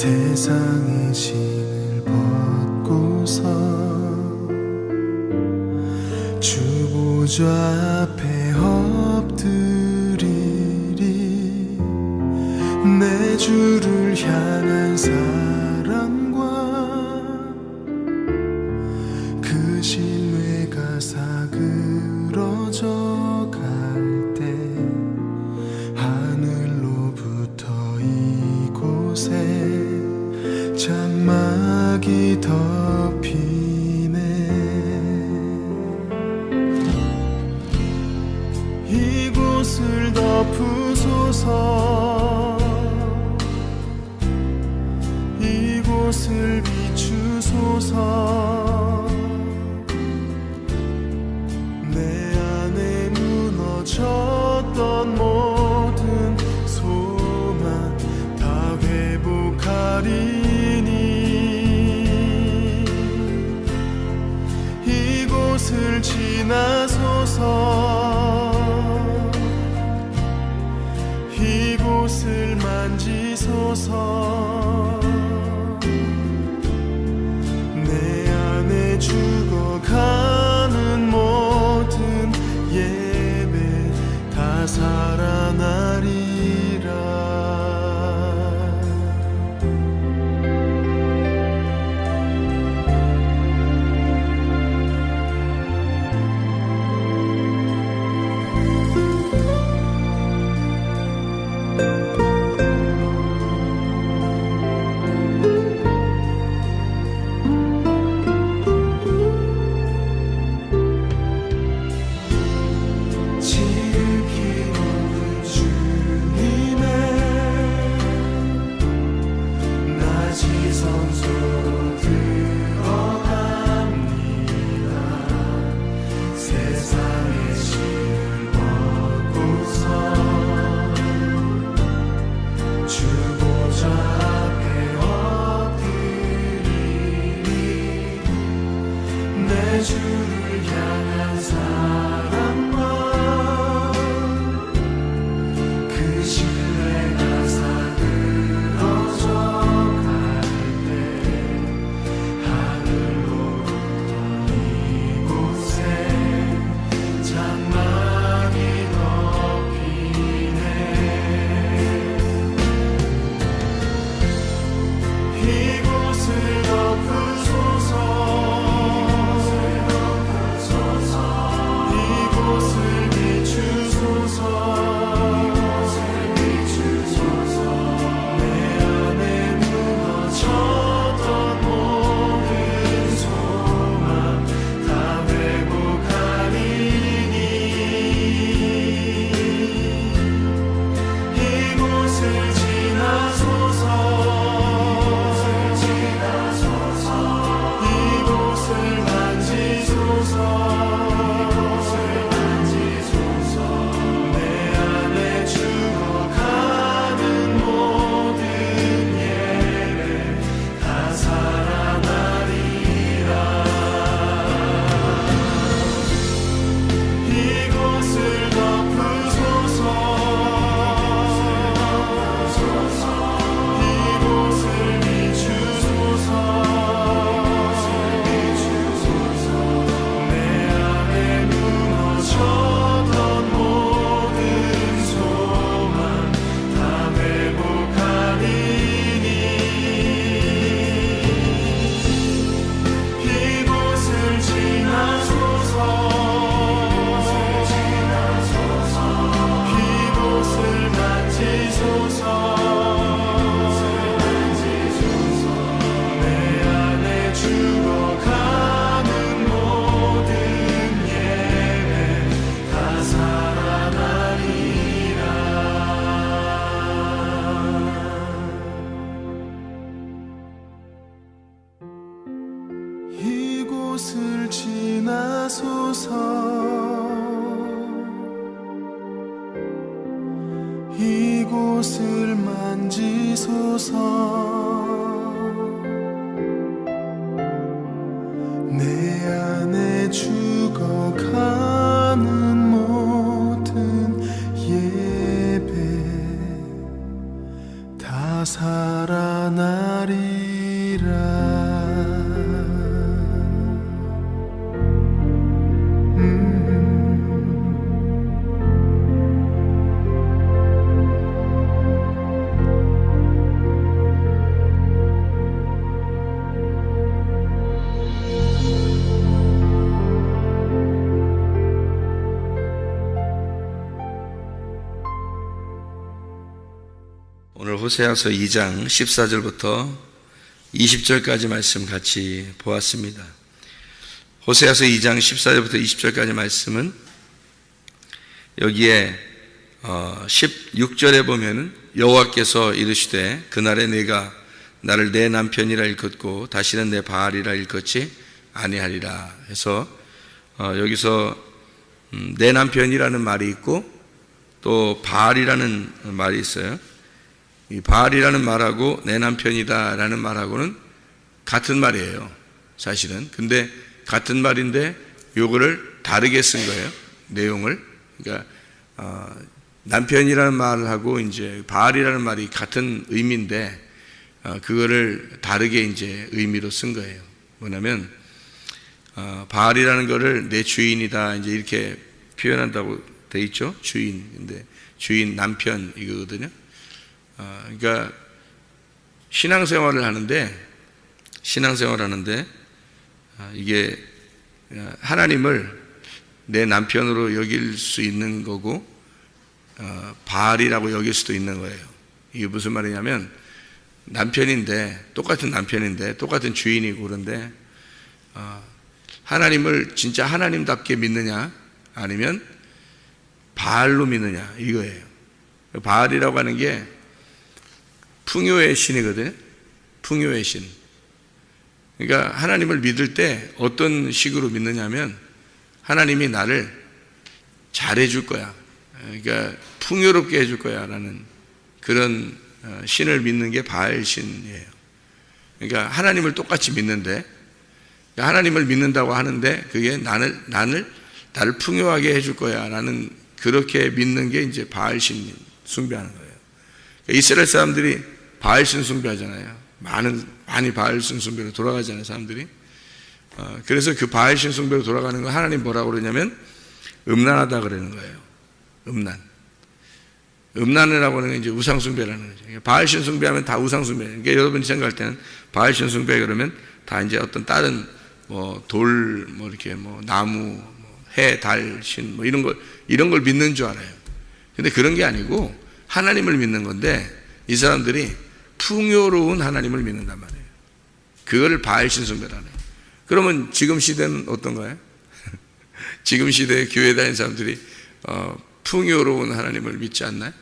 세상의 신을 벗고서 주보좌 앞에 엎드리리. 내 주를 향한 사랑과 그 신뢰가 사그러져 갈 때 하늘로부터 이곳에 장막이 덮이네. 이곳을 덮으소서. 이곳을 비추소서. 내 안에 무너졌던 모든 소망 다 회복하리니. 이곳을 지나소서. 이곳을 만지소서. 내 안에 죽어가는 모든 예배 다 살아나리라. 주를 향한 사랑과 그 신뢰가 사그러져 갈 때 하늘로부터 이곳에 장막이 덮이네. 이곳을 덮으소서. 이곳을 지나소서. 이곳을 만지소서. 내 안에 죽어가는 모든 예배 다 살아나 오늘 호세아서 2장 14절부터 20절까지 말씀 같이 보았습니다. 호세아서 2장 14절부터 20절까지 말씀은 여기에 16절에 보면은 여호와께서 이르시되 그날에 내가 나를 내 남편이라 일컫고 다시는 내 바알이라 일컫지 아니하리라 해서 여기서 내 남편이라는 말이 있고 또 바알이라는 말이 있어요. 이 바알이라는 말하고 내 남편이다라는 말하고는 같은 말이에요, 사실은. 근데 같은 말인데 요거를 다르게 쓴 거예요, 내용을. 그러니까 남편이라는 말하고 이제 바알이라는 말이 같은 의미인데 그거를 다르게 이제 의미로 쓴 거예요. 뭐냐면 바알이라는 거를 내 주인이다 이제 이렇게 표현한다고 돼 있죠, 주인. 근데 주인 남편 이거거든요. 그러니까 신앙생활을 하는데 이게 하나님을 내 남편으로 여길 수 있는 거고 바알이라고 여길 수도 있는 거예요. 이게 무슨 말이냐면 똑같은 남편인데 똑같은 주인이고 그런데 하나님을 진짜 하나님답게 믿느냐 아니면 바알로 믿느냐 이거예요. 바알이라고 하는 게 풍요의 신이거든요. 풍요의 신. 그러니까 하나님을 믿을 때 어떤 식으로 믿느냐면 하나님이 나를 잘해줄 거야. 그러니까 풍요롭게 해줄 거야 라는 그런 신을 믿는 게 바알 신이에요. 그러니까 하나님을 똑같이 믿는데 하나님을 믿는다고 하는데 그게 나를 풍요하게 해줄 거야 라는 그렇게 믿는 게 이제 바알 신 숭배하는 거예요. 그러니까 이스라엘 사람들이 바알신 숭배하잖아요. 많이 바알신 숭배로 돌아가잖아요, 사람들이. 그래서 그 바알신 숭배로 돌아가는 거 하나님 뭐라고 그러냐면 음란하다 그러는 거예요. 음란이라고 하는 게 이제 우상 숭배라는 거죠. 그러니까 바알신 숭배하면 다 우상 숭배. 그러니까 여러분이 생각할 때는 바알신 숭배 그러면 다 이제 어떤 다른 돌 이렇게 나무, 해, 달, 신 이런 걸 믿는 줄 알아요. 근데 그런 게 아니고 하나님을 믿는 건데 이 사람들이 풍요로운 하나님을 믿는단 말이에요. 그거를 바알신 숭배라는 거예요. 그러면 지금 시대는 어떤가요? 지금 시대에 교회 다니는 사람들이 풍요로운 하나님을 믿지 않나요?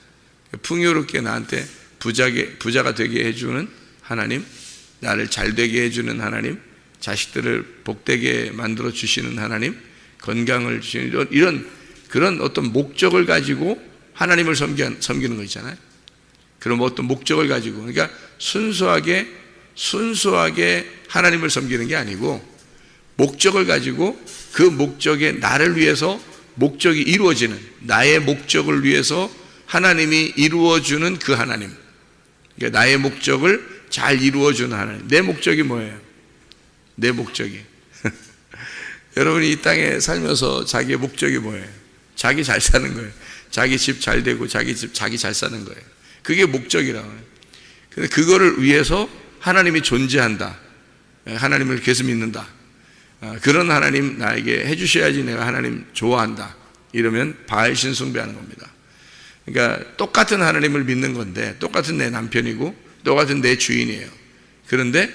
풍요롭게 나한테 부자가 되게 해주는 하나님, 나를 잘되게 해주는 하나님, 자식들을 복되게 만들어 주시는 하나님, 건강을 주시는 그런 어떤 목적을 가지고 하나님을 섬기는 거 있잖아요. 그럼 어떤 목적을 가지고, 그러니까 순수하게 하나님을 섬기는 게 아니고 목적을 가지고 그 목적에 나를 위해서 목적이 이루어지는, 나의 목적을 위해서 하나님이 이루어주는 그 하나님. 그러니까 나의 목적을 잘 이루어주는 하나님. 내 목적이 뭐예요? 내 목적이 여러분이 이 땅에 살면서 자기의 목적이 뭐예요? 자기 잘 사는 거예요. 자기 집 잘 되고 자기 잘 사는 거예요. 그게 목적이라고 해요. 근데 그거를 위해서 하나님이 존재한다. 하나님을 계속 믿는다. 그런 하나님 나에게 해주셔야지 내가 하나님 좋아한다. 이러면 바알신 숭배하는 겁니다. 그러니까 똑같은 하나님을 믿는 건데 똑같은 내 남편이고 똑같은 내 주인이에요. 그런데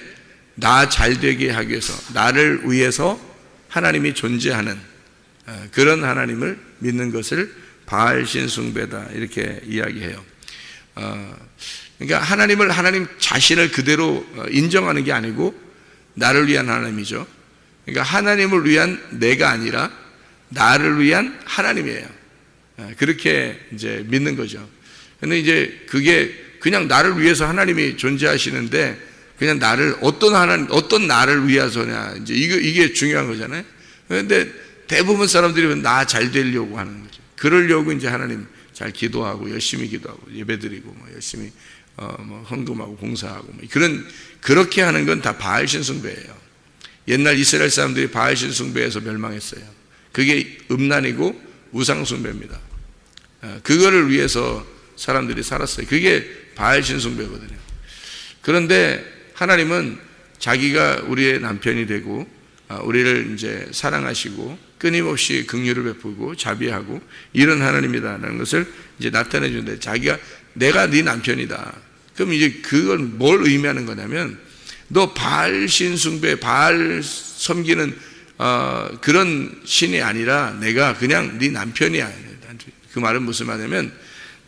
나 잘되게 하기 위해서 나를 위해서 하나님이 존재하는 그런 하나님을 믿는 것을 바알신 숭배다 이렇게 이야기해요. 그러니까 하나님 자신을 그대로 인정하는 게 아니고 나를 위한 하나님이죠. 그러니까 하나님을 위한 내가 아니라 나를 위한 하나님이에요. 그렇게 이제 믿는 거죠. 근데 이제 그게 그냥 나를 위해서 하나님이 존재하시는데 그냥 어떤 나를 위해서냐 이제 이게 중요한 거잖아요. 그런데 대부분 사람들이 나 잘 되려고 하는 거죠. 그러려고 이제 하나님 잘 기도하고 열심히 기도하고 예배드리고 열심히 뭐 헌금하고 봉사하고 뭐 그렇게 하는 건 다 바알신 숭배예요. 옛날 이스라엘 사람들이 바알신 숭배에서 멸망했어요. 그게 음란이고 우상 숭배입니다. 그거를 위해서 사람들이 살았어요. 그게 바알신 숭배거든요. 그런데 하나님은 자기가 우리의 남편이 되고 우리를 이제 사랑하시고 끊임없이 긍휼을 베푸고 자비하고 이런 하나님이다라는 것을 이제 나타내 주는데, 자기가 내가 네 남편이다. 그럼 이제 그건 뭘 의미하는 거냐면, 너 바알 신 숭배, 바알 섬기는 그런 신이 아니라 내가 그냥 네 남편이야. 그 말은 무슨 말이냐면,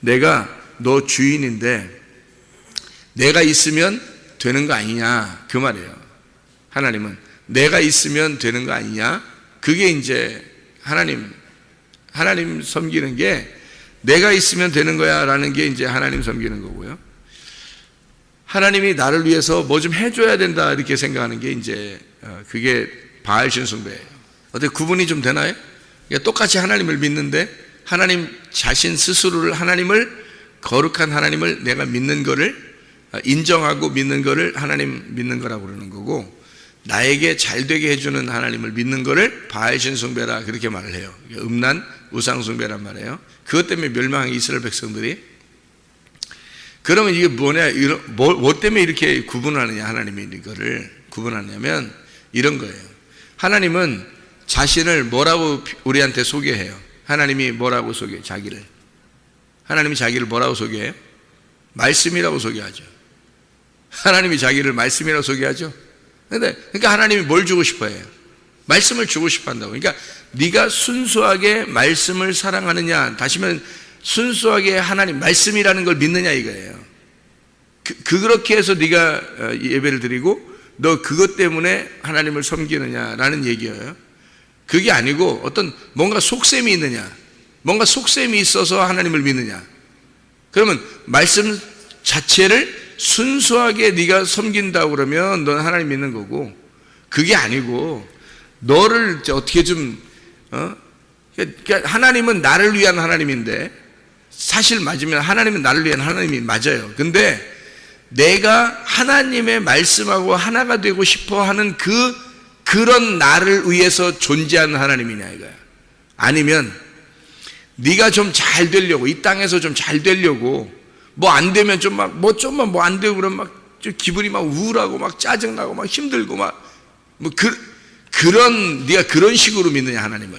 내가 너 주인인데 내가 있으면 되는 거 아니냐, 그 말이에요. 하나님은 내가 있으면 되는 거 아니냐. 그게 이제 하나님 섬기는 게, 내가 있으면 되는 거야 라는 게 이제 하나님 섬기는 거고요. 하나님이 나를 위해서 뭐 좀 해줘야 된다 이렇게 생각하는 게 이제 그게 바알신 숭배예요. 어떻게 구분이 좀 되나요? 그러니까 똑같이 하나님을 믿는데 하나님 자신 스스로를, 하나님을, 거룩한 하나님을 내가 믿는 거를 인정하고 믿는 거를 하나님 믿는 거라고 그러는 거고, 나에게 잘 되게 해주는 하나님을 믿는 거를 바알신 숭배라 그렇게 말을 해요. 음란 우상 숭배란 말이에요. 그것 때문에 멸망한 이스라엘 백성들이. 그러면 이게 뭐냐, 뭐 때문에 이렇게 구분하느냐, 하나님이 이거를 구분하냐면 이런 거예요. 하나님은 자신을 뭐라고 우리한테 소개해요? 하나님이 뭐라고 소개해요? 자기를. 하나님이 자기를 뭐라고 소개해요? 말씀이라고 소개하죠. 하나님이 자기를 말씀이라고 소개하죠. 그러니까 하나님이 뭘 주고 싶어 해요? 말씀을 주고 싶어 한다고. 그러니까 네가 순수하게 말씀을 사랑하느냐, 다시 말하면 순수하게 하나님 말씀이라는 걸 믿느냐 이거예요. 그렇게 해서 네가 예배를 드리고 너 그것 때문에 하나님을 섬기느냐라는 얘기예요. 그게 아니고 어떤 뭔가 속셈이 있느냐, 뭔가 속셈이 있어서 하나님을 믿느냐. 그러면 말씀 자체를 순수하게 네가 섬긴다고 그러면 넌 하나님 믿는 거고, 그게 아니고 너를 어떻게 좀 그러니까 하나님은 나를 위한 하나님인데, 사실 맞으면 하나님은 나를 위한 하나님이 맞아요. 근데 내가 하나님의 말씀하고 하나가 되고 싶어 하는 그런 나를 위해서 존재하는 하나님이냐 이거야. 아니면 네가 좀 잘 되려고, 이 땅에서 좀 잘 되려고 뭐 안 되면 좀만 뭐 안 되고 그러면 막 좀 기분이 막 우울하고 막 짜증나고 막 힘들고 막 뭐 그런 네가 그런 식으로 믿느냐 하나님을.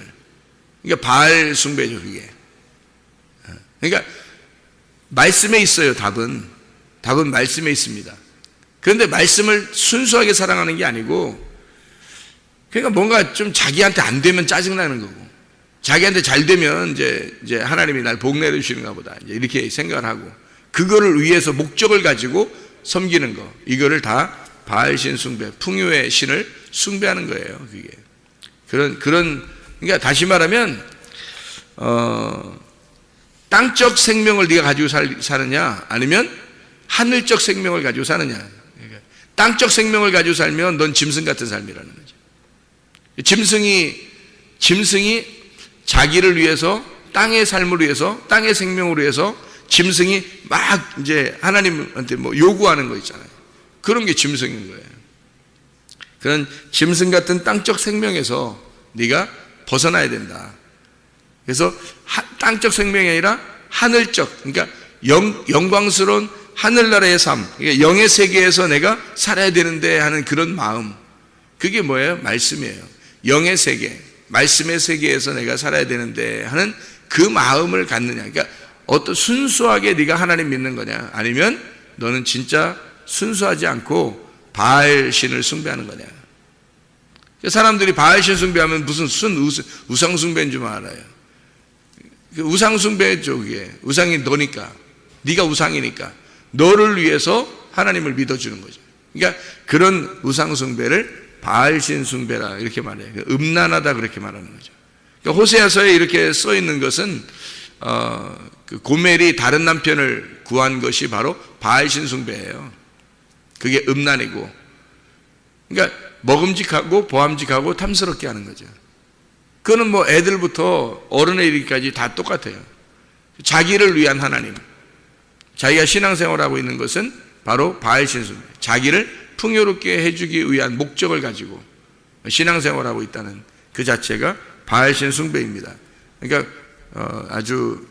그러니까 바알 숭배죠 그게. 그러니까 말씀에 있어요. 답은 말씀에 있습니다. 그런데 말씀을 순수하게 사랑하는 게 아니고, 그러니까 뭔가 좀 자기한테 안 되면 짜증나는 거고, 자기한테 잘 되면 이제 하나님이 날 복 내려주시는가 보다 이제 이렇게 생각을 하고, 그거를 위해서 목적을 가지고 섬기는 거, 이거를 다 바알신 숭배, 풍요의 신을 숭배하는 거예요. 그게 그러니까 다시 말하면 땅적 생명을 네가 가지고 사느냐, 아니면 하늘적 생명을 가지고 사느냐. 그러니까 땅적 생명을 가지고 살면 넌 짐승 같은 삶이라는 거죠. 짐승이 자기를 위해서, 땅의 삶을 위해서, 땅의 생명을 위해서 짐승이 막 이제 하나님한테 뭐 요구하는 거 있잖아요. 그런 게 짐승인 거예요. 그런 짐승 같은 땅적 생명에서 네가 벗어나야 된다. 그래서 땅적 생명이 아니라 하늘적, 그러니까 영광스러운 하늘나라의 삶, 그러니까 영의 세계에서 내가 살아야 되는데 하는 그런 마음, 그게 뭐예요? 말씀이에요. 영의 세계, 말씀의 세계에서 내가 살아야 되는데 하는 그 마음을 갖느냐. 그러니까 어떤 순수하게 네가 하나님 믿는 거냐, 아니면 너는 진짜 순수하지 않고 바알 신을 숭배하는 거냐. 사람들이 바알 신 숭배하면 무슨 우상 숭배인 줄 알아요. 우상 숭배죠. 그게 우상이 너니까, 네가 우상이니까 너를 위해서 하나님을 믿어주는 거죠. 그러니까 그런 우상 숭배를 바알신 숭배라 이렇게 말해요. 음란하다 그렇게 말하는 거죠. 그러니까 호세아서에 이렇게 써 있는 것은 그 고멜이 다른 남편을 구한 것이 바로 바알신 숭배예요. 그게 음란이고, 그러니까 먹음직하고 보암직하고 탐스럽게 하는 거죠. 그거는 뭐 애들부터 어른에 이르기까지 다 똑같아요. 자기를 위한 하나님, 자기가 신앙생활하고 있는 것은 바로 바알신숭배, 자기를 풍요롭게 해주기 위한 목적을 가지고 신앙생활하고 있다는 그 자체가 바알신숭배입니다. 그러니까 아주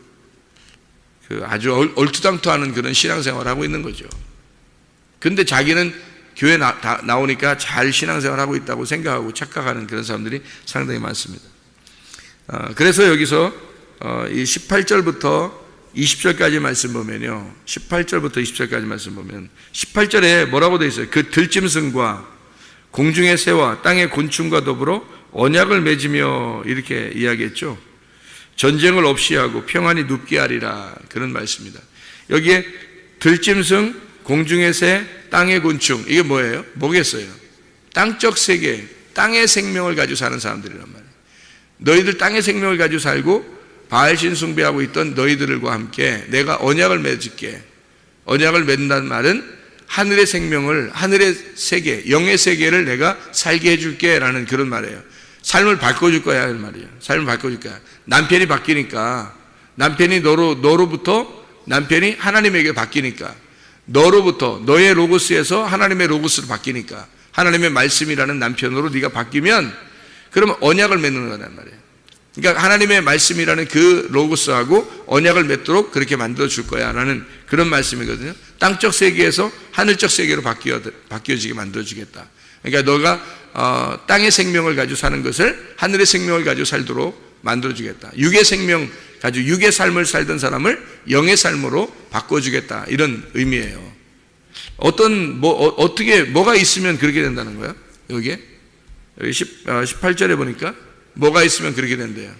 얼토당토하는 그런 신앙생활을 하고 있는 거죠. 근데 자기는 교회 나오니까 잘 신앙생활하고 있다고 생각하고 착각하는 그런 사람들이 상당히 많습니다. 그래서 여기서 이 18절부터 20절까지 말씀 보면요, 18절부터 20절까지 말씀 보면 18절에 뭐라고 되어 있어요? 그 들짐승과 공중의 새와 땅의 곤충과 더불어 언약을 맺으며 이렇게 이야기했죠. 전쟁을 없이 하고 평안히 눕게 하리라, 그런 말씀입니다. 여기에 들짐승, 공중의 새, 땅의 곤충, 이게 뭐예요? 뭐겠어요? 땅적 세계, 땅의 생명을 가지고 사는 사람들이란 말이에요. 너희들 땅의 생명을 가지고 살고 바알신 숭배하고 있던 너희들과 함께 내가 언약을 맺을게. 언약을 맺는다는 말은 하늘의 생명을, 하늘의 세계, 영의 세계를 내가 살게 해줄게 라는 그런 말이에요. 삶을 바꿔줄 거야 하는 말이에요. 삶을 바꿔줄 거야. 남편이 바뀌니까, 남편이 너로부터 남편이 하나님에게 바뀌니까, 너로부터 너의 로고스에서 하나님의 로고스로 바뀌니까, 하나님의 말씀이라는 남편으로 네가 바뀌면 그러면 언약을 맺는 거란 말이에요. 그러니까 하나님의 말씀이라는 그 로고스하고 언약을 맺도록 그렇게 만들어 줄 거야 라는 그런 말씀이거든요. 땅적 세계에서 하늘적 세계로 바뀌어지게 만들어 주겠다. 그러니까 너가 땅의 생명을 가지고 사는 것을 하늘의 생명을 가지고 살도록 만들어 주겠다. 육의 생명 가지고 육의 삶을 살던 사람을 영의 삶으로 바꿔 주겠다, 이런 의미예요. 어떻게 뭐가 있으면 그렇게 된다는 거예요? 여기 18절에 보니까 뭐가 있으면 그렇게 된대요.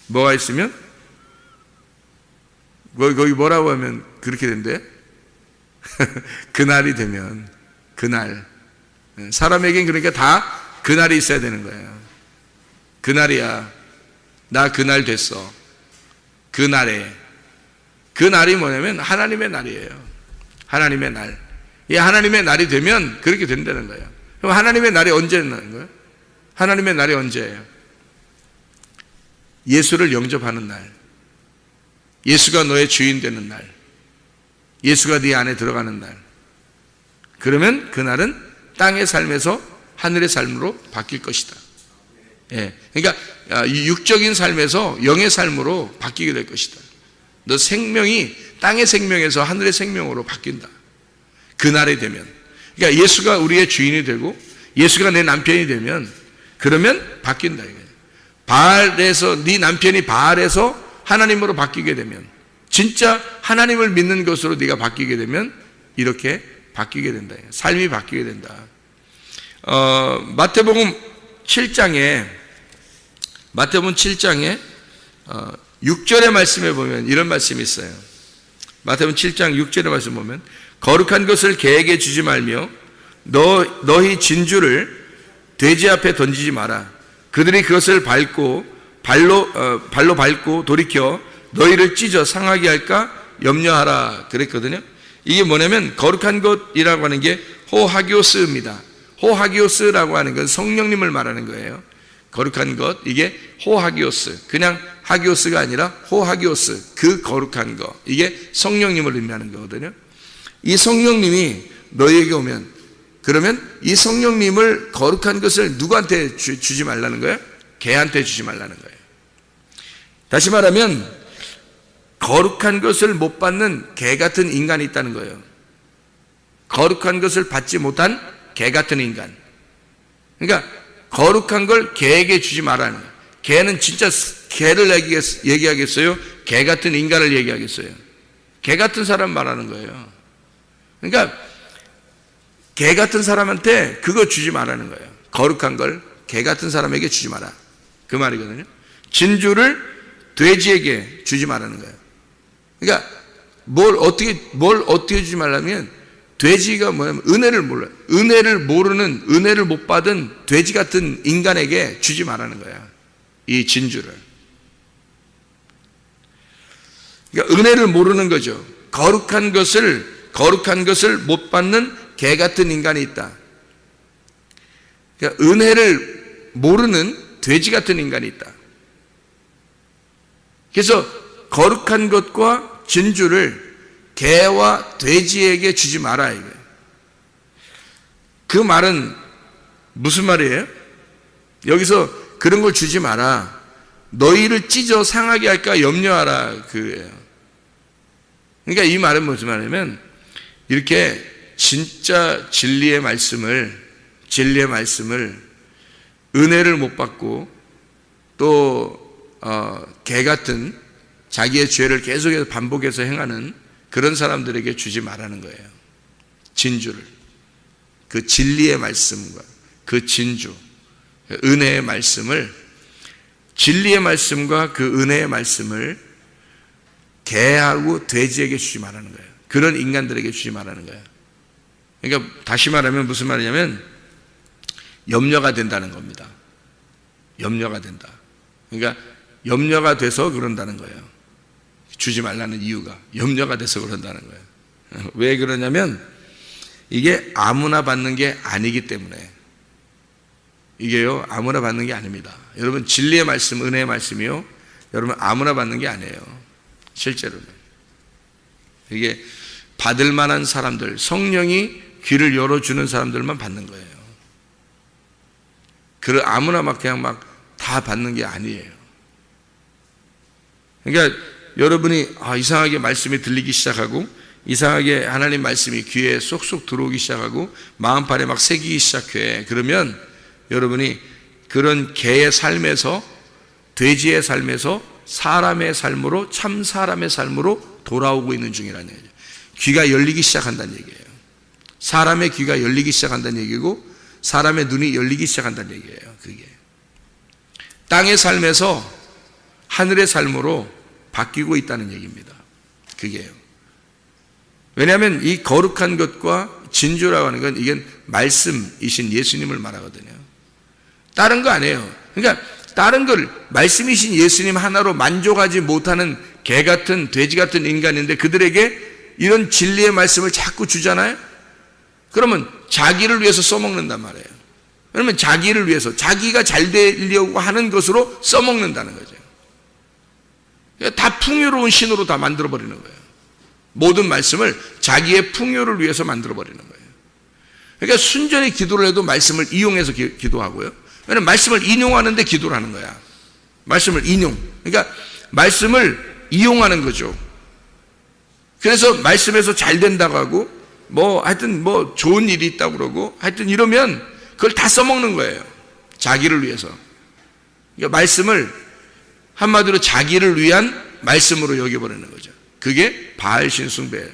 뭐가 있으면? 거기 뭐라고 하면 그렇게 된대? 그날이 되면, 그날. 사람에겐 그러니까 다 그날이 있어야 되는 거예요. 그날이야. 나 그날 됐어. 그날에. 그 날이 뭐냐면 하나님의 날이에요. 하나님의 날. 이 하나님의 날이 되면 그렇게 된다는 거예요. 그럼 하나님의 날이 언제 있는 거예요? 하나님의 날이 언제예요? 예수를 영접하는 날, 예수가 너의 주인 되는 날, 예수가 네 안에 들어가는 날. 그러면 그날은 땅의 삶에서 하늘의 삶으로 바뀔 것이다. 예, 그러니까 육적인 삶에서 영의 삶으로 바뀌게 될 것이다. 너 생명이 땅의 생명에서 하늘의 생명으로 바뀐다. 그날이 되면. 그러니까 예수가 우리의 주인이 되고 예수가 내 남편이 되면, 그러면 바뀐다 이거예요. 바알에서, 네 남편이 바알에서 하나님으로 바뀌게 되면, 진짜 하나님을 믿는 것으로 네가 바뀌게 되면 이렇게 바뀌게 된다. 삶이 바뀌게 된다. 마태복음 7장에 6절의 말씀에 보면 이런 말씀이 있어요. 마태복음 7장 6절의 말씀 보면, 거룩한 것을 개에게 주지 말며 너희 진주를 돼지 앞에 던지지 마라. 그들이 그것을 발로 밟고 돌이켜 너희를 찢어 상하게 할까 염려하라, 그랬거든요. 이게 뭐냐면 거룩한 것이라고 하는 게 호하기오스입니다. 호하기오스라고 하는 건 성령님을 말하는 거예요. 거룩한 것, 이게 호하기오스, 그냥 하기오스가 아니라 호하기오스, 그 거룩한 것, 이게 성령님을 의미하는 거거든요. 이 성령님이 너희에게 오면, 그러면 이 성령님을, 거룩한 것을 누구한테 주지 말라는 거예요? 개한테 주지 말라는 거예요. 다시 말하면 거룩한 것을 못 받는 개 같은 인간이 있다는 거예요. 거룩한 것을 받지 못한 개 같은 인간. 그러니까 거룩한 걸 개에게 주지 말라는 거예요. 개는 진짜 개를 얘기하겠어요? 개 같은 인간을 얘기하겠어요? 개 같은 사람 말하는 거예요. 그러니까 개 같은 사람한테 그거 주지 말라는 거예요. 거룩한 걸 개 같은 사람에게 주지 마라, 그 말이거든요. 진주를 돼지에게 주지 말라는 거예요. 그러니까 뭘 어떻게 주지 말라면, 돼지가 뭐냐면 은혜를 몰라요. 은혜를 모르는, 은혜를 못 받은 돼지 같은 인간에게 주지 말라는 거야, 이 진주를. 그러니까 은혜를 모르는 거죠. 거룩한 것을 못 받는 개 같은 인간이 있다. 그러니까 은혜를 모르는 돼지 같은 인간이 있다. 그래서 거룩한 것과 진주를 개와 돼지에게 주지 마라 이거예요. 그 말은 무슨 말이에요? 여기서 그런 걸 주지 마라. 너희를 찢어 상하게 할까 염려하라 그거예요. 그러니까 이 말은 무슨 말이냐면 이렇게 진짜 진리의 말씀을 은혜를 못 받고 또 개 같은 자기의 죄를 계속해서 반복해서 행하는 그런 사람들에게 주지 말라는 거예요. 진주를. 그 진리의 말씀과 그 진주, 은혜의 말씀을, 진리의 말씀과 그 은혜의 말씀을 개하고 돼지에게 주지 말라는 거예요. 그런 인간들에게 주지 말라는 거예요. 그러니까 다시 말하면 무슨 말이냐면 염려가 된다는 겁니다. 염려가 된다. 그러니까 염려가 돼서 그런다는 거예요. 주지 말라는 이유가 염려가 돼서 그런다는 거예요. 왜 그러냐면 이게 아무나 받는 게 아니기 때문에. 이게요, 아무나 받는 게 아닙니다. 여러분, 진리의 말씀, 은혜의 말씀이요, 여러분 아무나 받는 게 아니에요. 실제로는 이게 받을 만한 사람들, 성령이 귀를 열어주는 사람들만 받는 거예요. 그 아무나 막 그냥 막 다 받는 게 아니에요. 그러니까 여러분이 이상하게 말씀이 들리기 시작하고, 이상하게 하나님 말씀이 귀에 쏙쏙 들어오기 시작하고 마음판에 막 새기기 시작해. 그러면 여러분이 그런 개의 삶에서, 돼지의 삶에서 사람의 삶으로, 참 사람의 삶으로 돌아오고 있는 중이라는 얘기죠. 귀가 열리기 시작한다는 얘기예요. 사람의 귀가 열리기 시작한다는 얘기고 사람의 눈이 열리기 시작한다는 얘기예요. 그게 땅의 삶에서 하늘의 삶으로 바뀌고 있다는 얘기입니다. 그게요. 왜냐하면 이 거룩한 것과 진주라고 하는 건 이게 말씀이신 예수님을 말하거든요. 다른 거 아니에요. 그러니까 다른 걸, 말씀이신 예수님 하나로 만족하지 못하는 개 같은, 돼지 같은 인간인데 그들에게 이런 진리의 말씀을 자꾸 주잖아요. 그러면 자기를 위해서 써먹는단 말이에요. 그러면 자기를 위해서, 자기가 잘 되려고 하는 것으로 써먹는다는 거죠. 다 풍요로운 신으로 다 만들어버리는 거예요. 모든 말씀을 자기의 풍요를 위해서 만들어버리는 거예요. 그러니까 순전히 기도를 해도 말씀을 이용해서 기도하고요. 왜냐하면 말씀을 인용하는데 기도를 하는 거야. 말씀을 인용. 그러니까 말씀을 이용하는 거죠. 그래서 말씀에서 잘 된다고 하고, 하여튼 좋은 일이 있다고 그러고, 하여튼 이러면 그걸 다 써먹는 거예요. 자기를 위해서. 그러니까 말씀을 한마디로 자기를 위한 말씀으로 여겨버리는 거죠. 그게 바알신 숭배예요.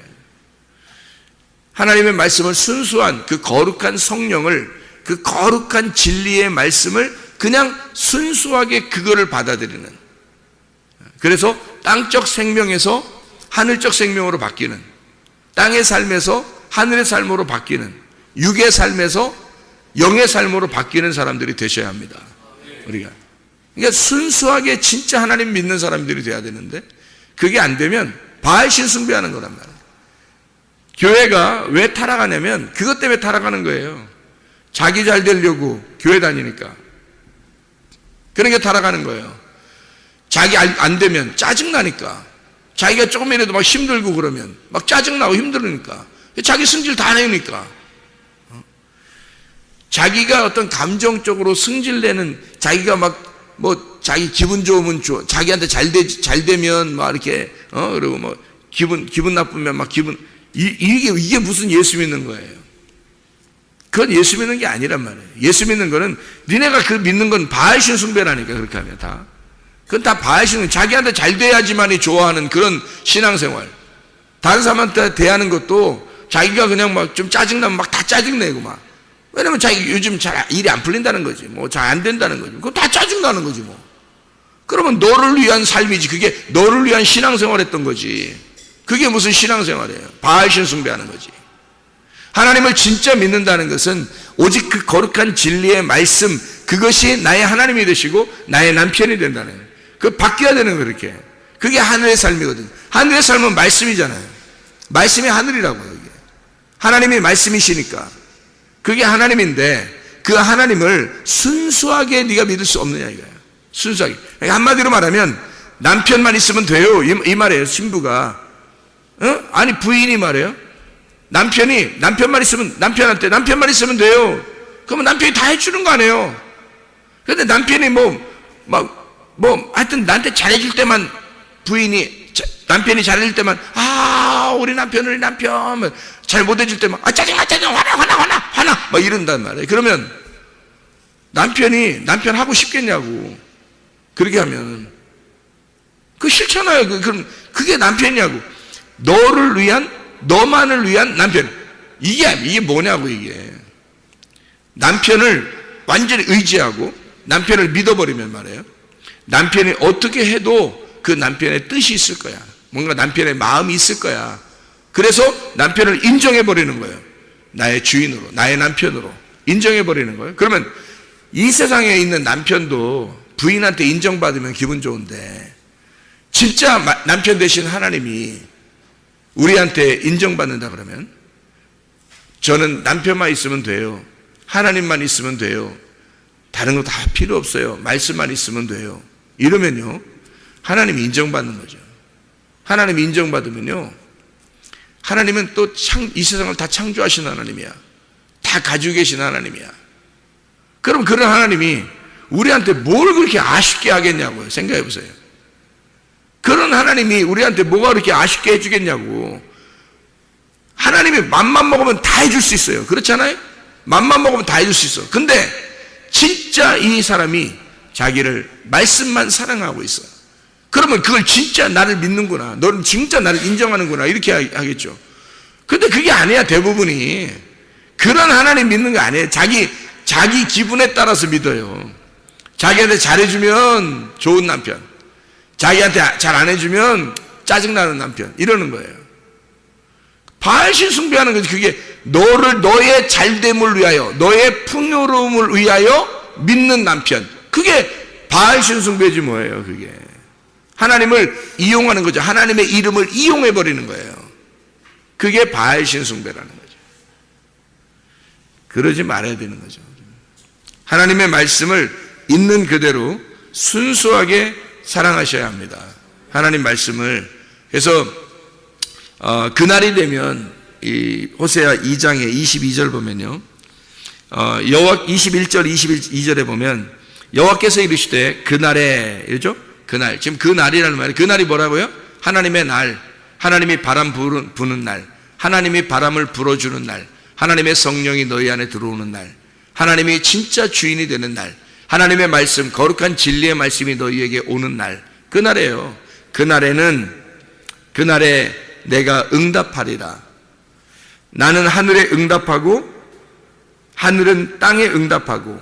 하나님의 말씀을 순수한 그 거룩한 성령을, 그 거룩한 진리의 말씀을 그냥 순수하게 그거를 받아들이는, 그래서 땅적 생명에서 하늘적 생명으로 바뀌는, 땅의 삶에서 하늘의 삶으로 바뀌는, 육의 삶에서 영의 삶으로 바뀌는 사람들이 되셔야 합니다. 우리가. 그러니까 순수하게 진짜 하나님 믿는 사람들이 돼야 되는데 그게 안 되면 바알신 숭배하는 거란 말이에요. 교회가 왜 타락하냐면 그것 때문에 타락하는 거예요. 자기 잘 되려고 교회 다니니까. 그러니까 타락하는 거예요. 자기 안 되면 짜증나니까. 자기가 조금이라도 막 힘들고 그러면 막 짜증나고 힘들으니까. 자기 승질 다 내니까. 자기가 어떤 감정적으로 승질내는, 자기가 자기 기분 좋으면 자기한테 잘 되면 막 이렇게, 그리고 기분 나쁘면 막 이게 무슨 예수 믿는 거예요. 그건 예수 믿는 게 아니란 말이에요. 예수 믿는 거는, 니네가 그 믿는 건 바알신 숭배라니까, 그렇게 하면 다. 그건 다 바알신, 자기한테 잘 돼야지만이 좋아하는 그런 신앙생활. 다른 사람한테 대하는 것도 자기가 그냥 막 좀 짜증나면 막 다 짜증내고 막. 왜냐면 자기 요즘 잘 일이 안 풀린다는 거지. 잘 안 된다는 거지. 그거 다 짜증나는 거지 그러면 너를 위한 삶이지. 그게 너를 위한 신앙생활 했던 거지. 그게 무슨 신앙생활이에요. 바알신 숭배하는 거지. 하나님을 진짜 믿는다는 것은 오직 그 거룩한 진리의 말씀, 그것이 나의 하나님이 되시고 나의 남편이 된다는 거예요. 그거 바뀌어야 되는 거예요. 그렇게. 그게 하늘의 삶이거든요. 하늘의 삶은 말씀이잖아요. 말씀이 하늘이라고요. 이게. 하나님이 말씀이시니까. 그게 하나님인데 그 하나님을 순수하게 네가 믿을 수 없느냐 이거예요. 순수하게. 한마디로 말하면 남편만 있으면 돼요 이 말이에요. 신부가 아니 부인이 말해요. 남편만 있으면 남편만 있으면 돼요. 그러면 남편이 다 해주는 거 아니에요. 그런데 남편이 하여튼 나한테 잘해줄 때만 남편이 잘해줄 때만 우리 남편 잘 못해줄 때만 짜증 화나 막 이런단 말이에요. 그러면 남편 하고 싶겠냐고. 그렇게 하면 그거 싫잖아요. 그럼 그게 남편이냐고. 너만을 위한 남편. 이게 뭐냐고. 이게 남편을 완전히 의지하고 남편을 믿어버리면 말이에요, 남편이 어떻게 해도 그 남편의 뜻이 있을 거야. 뭔가 남편의 마음이 있을 거야. 그래서 남편을 인정해버리는 거예요. 나의 주인으로, 나의 남편으로 인정해버리는 거예요. 그러면 이 세상에 있는 남편도 부인한테 인정받으면 기분 좋은데, 진짜 남편 되신 하나님이 우리한테 인정받는다 그러면 저는 남편만 있으면 돼요. 하나님만 있으면 돼요. 다른 거 다 필요 없어요. 말씀만 있으면 돼요. 이러면요, 하나님이 인정받는 거죠. 하나님이 인정받으면요, 하나님은 또 이 세상을 다 창조하신 하나님이야. 다 가지고 계신 하나님이야. 그럼 그런 하나님이 우리한테 뭘 그렇게 아쉽게 하겠냐고요. 생각해 보세요. 그런 하나님이 우리한테 뭐가 그렇게 아쉽게 해주겠냐고. 하나님이 맘만 먹으면 다 해줄 수 있어요. 그렇잖아요? 맘만 먹으면 다 해줄 수 있어. 근데 진짜 이 사람이 자기를 말씀만 사랑하고 있어. 그러면 그걸 진짜 나를 믿는구나, 너는 진짜 나를 인정하는구나, 이렇게 하겠죠. 근데 그게 아니야. 대부분이 그런 하나님 믿는 거 아니에요. 자기 기분에 따라서 믿어요. 자기한테 잘해주면 좋은 남편, 자기한테 잘 안 해주면 짜증나는 남편, 이러는 거예요. 바알신 숭배하는 거지. 그게 너의 잘됨을 위하여, 너의 풍요로움을 위하여 믿는 남편, 그게 바알신 숭배지 뭐예요. 그게 하나님을 이용하는 거죠. 하나님의 이름을 이용해 버리는 거예요. 그게 바알신 숭배라는 거죠. 그러지 말아야 되는 거죠. 하나님의 말씀을 있는 그대로 순수하게 사랑하셔야 합니다. 하나님 말씀을. 그래서 그날이 되면 이 호세아 2장의 22절 보면요, 여호와 21절 22절에 보면 여호와께서 이르시되 그날에, 이러죠? 그날, 지금 그 날이라는 말이, 그 날이 뭐라고요? 하나님의 날, 하나님이 바람 부는 날, 하나님이 바람을 불어주는 날, 하나님의 성령이 너희 안에 들어오는 날, 하나님이 진짜 주인이 되는 날, 하나님의 말씀, 거룩한 진리의 말씀이 너희에게 오는 날, 그 날이에요. 그날에 내가 응답하리라. 나는 하늘에 응답하고 하늘은 땅에 응답하고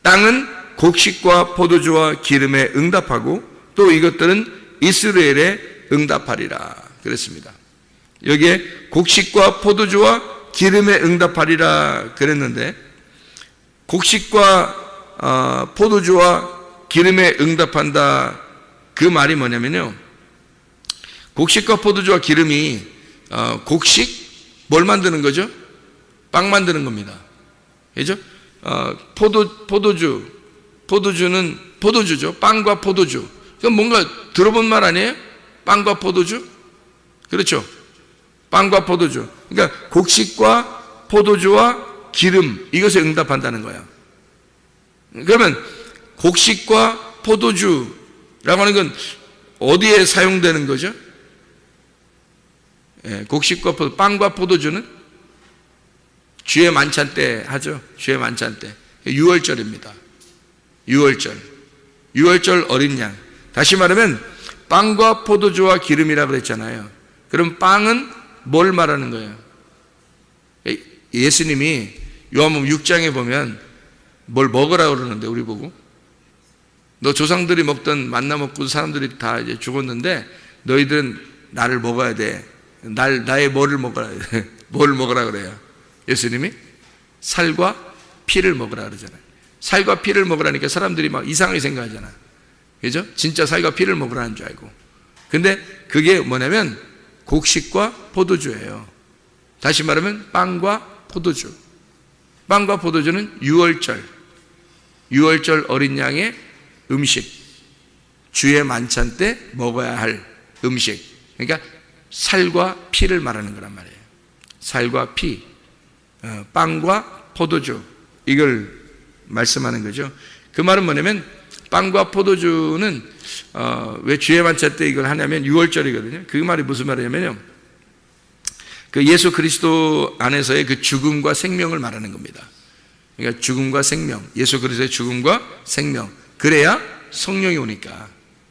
땅은 곡식과 포도주와 기름에 응답하고 또 이것들은 이스라엘에 응답하리라 그랬습니다. 여기에 곡식과 포도주와 기름에 응답하리라 그랬는데, 곡식과 포도주와 기름에 응답한다, 그 말이 뭐냐면요, 곡식과 포도주와 기름이 곡식 뭘 만드는 거죠? 빵 만드는 겁니다. 그죠? 포도주는 포도주죠. 빵과 포도주. 그건 뭔가 들어본 말 아니에요? 빵과 포도주? 그렇죠? 빵과 포도주. 그러니까 곡식과 포도주와 기름, 이것에 응답한다는 거예요. 그러면 곡식과 포도주라고 하는 건 어디에 사용되는 거죠? 곡식과 빵과 포도주는 주의 만찬 때 하죠. 주의 만찬 때. 6월절입니다. 6월절 어린 양. 다시 말하면 빵과 포도주와 기름이라고 그랬잖아요. 그럼 빵은 뭘 말하는 거예요? 예수님이 요한복음 6장에 보면 뭘 먹으라고 그러는데, 우리 보고 너 조상들이 먹던 만나 먹고 사람들이 다 이제 죽었는데 너희들은 나를 먹어야 돼. 나의 뭐를 먹어야 돼? 뭘 먹으라 그래요? 예수님이 살과 피를 먹으라 그러잖아요. 살과 피를 먹으라니까 사람들이 막 이상하게 생각하잖아. 그죠? 진짜 살과 피를 먹으라는 줄 알고. 근데 그게 뭐냐면 곡식과 포도주예요. 다시 말하면 빵과 포도주. 빵과 포도주는 6월절 어린 양의 음식, 주의 만찬 때 먹어야 할 음식. 그러니까 살과 피를 말하는 거란 말이에요. 살과 피, 빵과 포도주, 이걸 말씀하는 거죠. 그 말은 뭐냐면 빵과 포도주는 왜 주의 만찬 때 이걸 하냐면 6월절이거든요. 그 말이 무슨 말이냐면요, 그 예수 그리스도 안에서의 그 죽음과 생명을 말하는 겁니다. 그러니까 죽음과 생명, 예수 그리스도의 죽음과 생명, 그래야 성령이 오니까.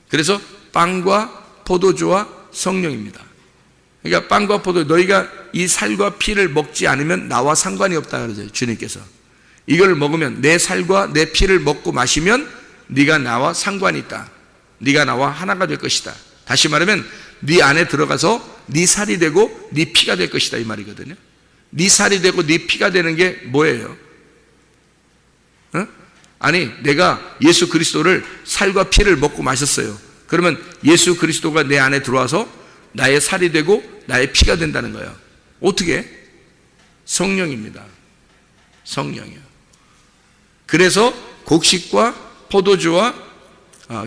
그래서 빵과 포도주와 성령입니다. 그러니까 빵과 포도, 너희가 이 살과 피를 먹지 않으면 나와 상관이 없다 그러죠, 주님께서. 이걸 먹으면, 내 살과 내 피를 먹고 마시면 네가 나와 상관이 있다. 네가 나와 하나가 될 것이다. 다시 말하면 네 안에 들어가서 네 살이 되고 네 피가 될 것이다, 이 말이거든요. 네 살이 되고 네 피가 되는 게 뭐예요? 아니, 내가 예수 그리스도를 살과 피를 먹고 마셨어요. 그러면 예수 그리스도가 내 안에 들어와서 나의 살이 되고 나의 피가 된다는 거예요. 어떻게? 성령입니다. 성령이요. 그래서 곡식과 포도주와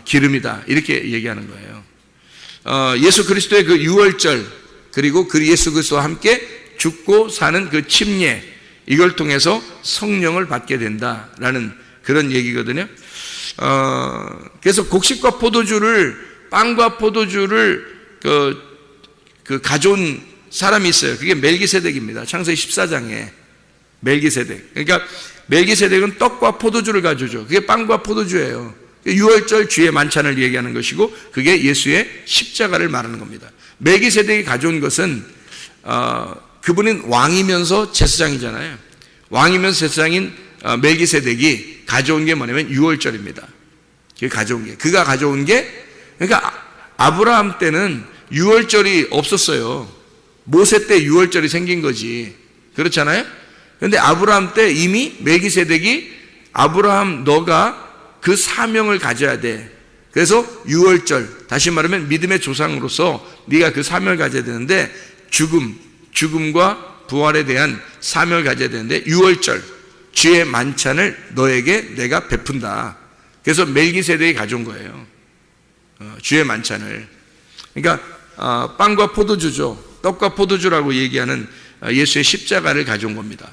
기름이다, 이렇게 얘기하는 거예요. 예수 그리스도의 그 유월절, 그리고 그 예수 그리스도와 함께 죽고 사는 그 침례, 이걸 통해서 성령을 받게 된다라는 그런 얘기거든요. 그래서 곡식과 포도주를, 빵과 포도주를 그 가져온 사람이 있어요. 그게 멜기세덱입니다. 창세기 14장에 멜기세덱. 그러니까 멜기세덱은 떡과 포도주를 가져오죠. 그게 빵과 포도주예요. 유월절 주의 만찬을 얘기하는 것이고, 그게 예수의 십자가를 말하는 겁니다. 멜기세덱이 가져온 것은 그분은 왕이면서 제사장이잖아요. 왕이면서 제사장인 멜기세덱이 가져온 게 뭐냐면 유월절입니다. 그가 가져온 게, 그러니까 아브라함 때는 유월절이 없었어요. 모세 때 유월절이 생긴 거지. 그렇잖아요? 그런데 아브라함 때 이미 멜기세덱이, 아브라함 너가 그 사명을 가져야 돼. 그래서 유월절, 다시 말하면 믿음의 조상으로서 네가 그 사명을 가져야 되는데, 죽음과 부활에 대한 사명을 가져야 되는데, 유월절 주의 만찬을 너에게 내가 베푼다. 그래서 멜기세덱이 가져온 거예요, 주의 만찬을. 그러니까 빵과 포도주죠. 떡과 포도주라고 얘기하는 예수의 십자가를 가져온 겁니다.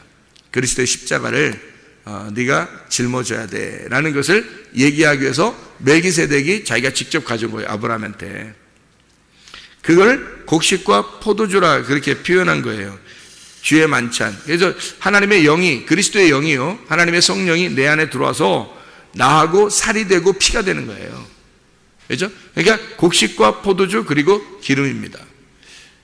그리스도의 십자가를 네가 짊어져야 돼 라는 것을 얘기하기 위해서 멜기세덱이 자기가 직접 가져온 거예요, 아브라함한테. 그걸 곡식과 포도주라 그렇게 표현한 거예요, 주의 만찬. 그래서 하나님의 영이, 그리스도의 영이요, 하나님의 성령이 내 안에 들어와서 나하고 살이 되고 피가 되는 거예요. 그렇죠? 그러니까 곡식과 포도주 그리고 기름입니다.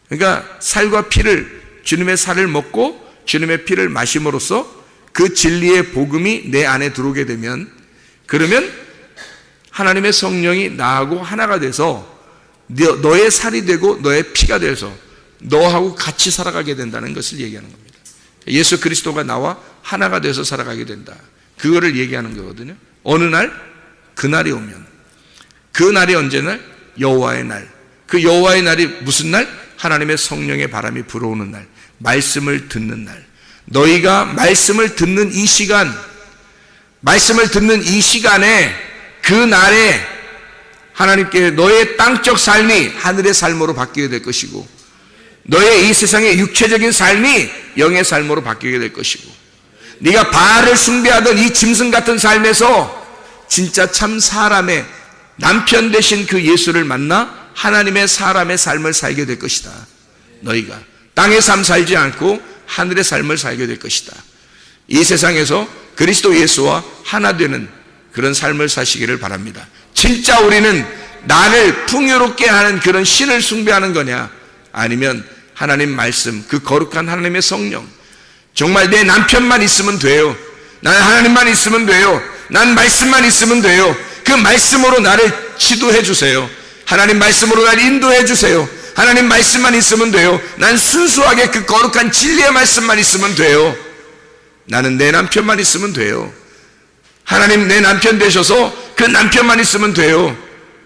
그러니까 살과 피를, 주님의 살을 먹고 주님의 피를 마심으로써 그 진리의 복음이 내 안에 들어오게 되면, 그러면 하나님의 성령이 나하고 하나가 돼서 너의 살이 되고 너의 피가 돼서 너하고 같이 살아가게 된다는 것을 얘기하는 겁니다. 예수 그리스도가 나와 하나가 돼서 살아가게 된다, 그거를 얘기하는 거거든요. 어느 날, 그날이 오면, 그 날이 언제날? 여호와의 날. 그 여호와의 날이 무슨 날? 하나님의 성령의 바람이 불어오는 날, 말씀을 듣는 날. 너희가 말씀을 듣는 이 시간, 말씀을 듣는 이 시간에, 그 날에 하나님께 너의 땅적 삶이 하늘의 삶으로 바뀌게 될 것이고, 너의 이 세상의 육체적인 삶이 영의 삶으로 바뀌게 될 것이고, 네가 바알을 숭배하던 이 짐승 같은 삶에서 진짜 참 사람의 남편 되신 그 예수를 만나 하나님의 사람의 삶을 살게 될 것이다. 너희가 땅의 삶 살지 않고 하늘의 삶을 살게 될 것이다. 이 세상에서 그리스도 예수와 하나 되는 그런 삶을 사시기를 바랍니다. 진짜 우리는 나를 풍요롭게 하는 그런 신을 숭배하는 거냐, 아니면 하나님 말씀, 그 거룩한 하나님의 성령, 정말 내 남편만 있으면 돼요, 난 하나님만 있으면 돼요, 난 말씀만 있으면 돼요, 그 말씀으로 나를 지도해 주세요, 하나님 말씀으로 나를 인도해 주세요, 하나님 말씀만 있으면 돼요, 난 순수하게 그 거룩한 진리의 말씀만 있으면 돼요, 나는 내 남편만 있으면 돼요, 하나님 내 남편 되셔서 그 남편만 있으면 돼요,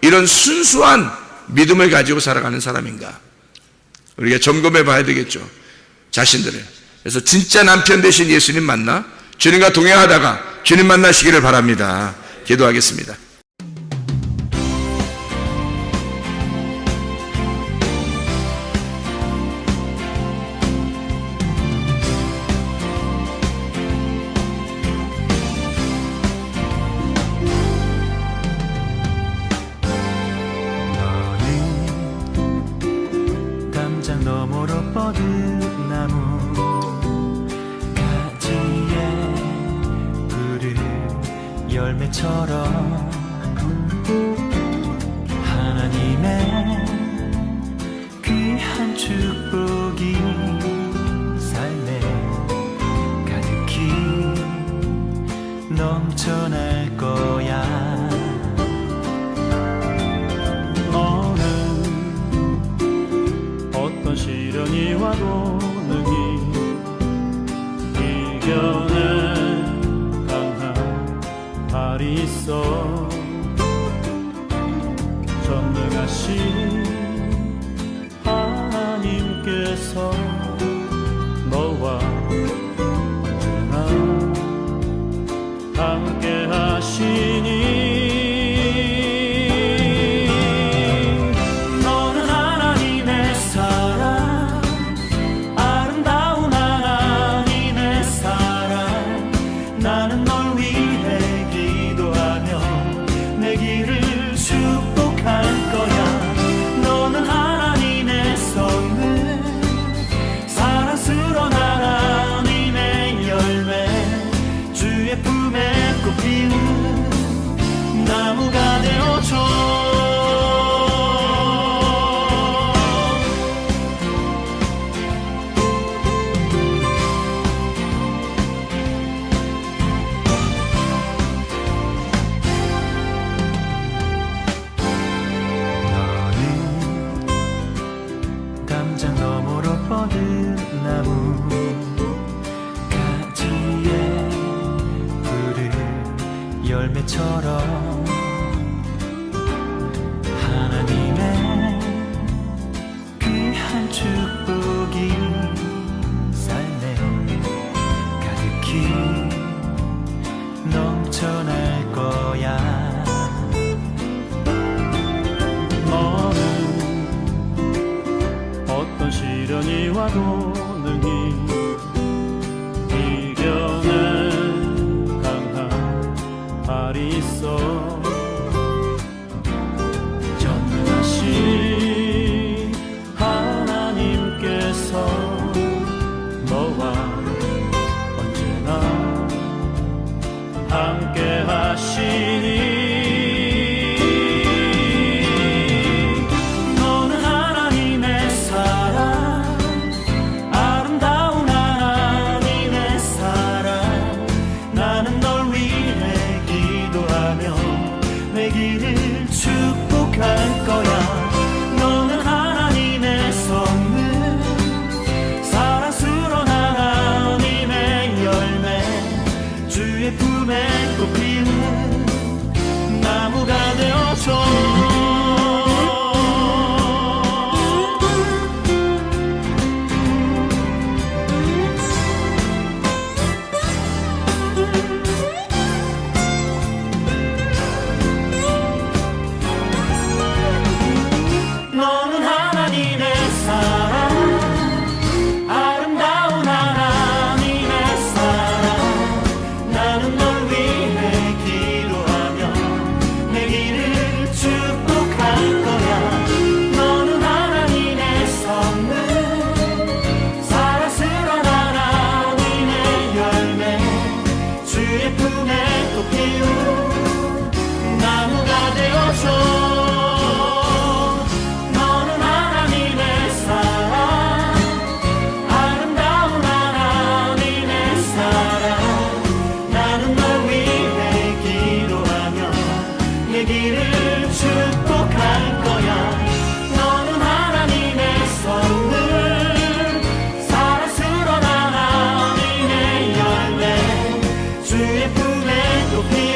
이런 순수한 믿음을 가지고 살아가는 사람인가, 우리가 점검해 봐야 되겠죠, 자신들을. 그래서 진짜 남편 되신 예수님 만나 주님과 동행하다가 주님 만나시기를 바랍니다. 기도하겠습니다. 열매처럼 하나님의 귀한 축복이 삶에 가득히 넘쳐날 거야. 너는 어떤 시련이 와도 능히 이겨낼 강한 발이 있어. 전능하신 하나님께서 너와 언제나 함께 하시니. 너는 하나님의 사랑, 아름다운 하나님의 사랑. 나는 널 위해 기도하며 내 길을 축복할 거야. 너는 하나님의 선물, 사랑스러운 하나님의 열매, 주의 품에 꽃 피우는 나무가 되어줘. 담장 너머로 뻗은 나무 가지에 푸른 열매처럼 하나님의 귀한 축복이 삶에 가득히 넘쳐날 거야. 너는 어떤 시련이 와도 능히 이겨낼 강한 발이 있어. 전능하신 하나님께서 너와 언제나 함께 하시니. 너는 하나님의 사랑, 아름다운 하나님의 사랑. 나는 널 위해 기도하며 내 길을 축복할 거야. 너는 하나님의 선물, 사랑스러운 하나님의 열매, 주의 품에 꽃 피우는 나무가 되어줘. 너는 하나님의 사랑, 아름다운 하나님의 사랑. 나는 널 위해 기도하며 내 길을 축복할 거야. 너는 하나님의 선물, 사랑스러운 하나님의 열매, 주의 품에 꽃 피운 나무가 되어줘. 내 길을 축복할 거야. 너는 하나님의 선물, 사랑스러운 하나님의 열매, 주의 품에 꽃 피우는